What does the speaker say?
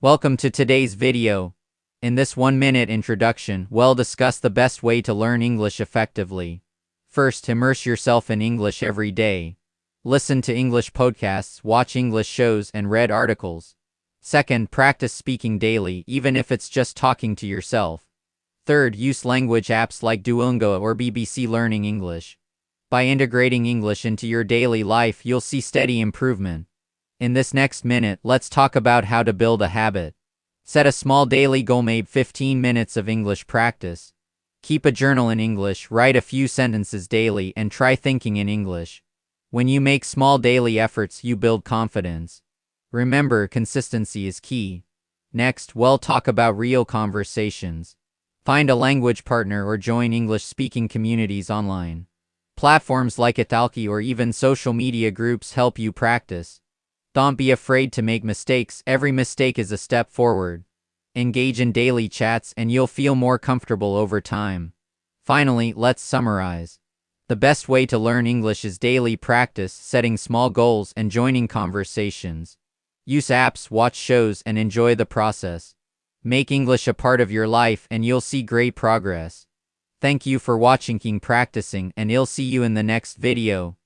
Welcome to today's video. In this 1-minute introduction, we'll discuss the best way to learn English effectively. First, immerse yourself in English every day. Listen to English podcasts, watch English shows, and read articles. Second, practice speaking daily, even if it's just talking to yourself. Third, use language apps like Duolingo or BBC Learning English. By integrating English into your daily life, you'll see steady improvement. In this next minute, let's talk about how to build a habit. Set a small daily goal, maybe 15 minutes of English practice. Keep a journal in English, write a few sentences daily, and try thinking in English. When you make small daily efforts, you build confidence. Remember, consistency is key. Next, we'll talk about real conversations. Find a language partner or join English-speaking communities online. Platforms like Italki or even social media groups help you practice. Don't be afraid to make mistakes. Every mistake is a step forward. Engage in daily chats and you'll feel more comfortable over time. Finally, let's summarize. The best way to learn English is daily practice, setting small goals, and joining conversations. Use apps, watch shows, and enjoy the process. Make English a part of your life and you'll see great progress. Thank you for watching, practicing, and I'll see you in the next video.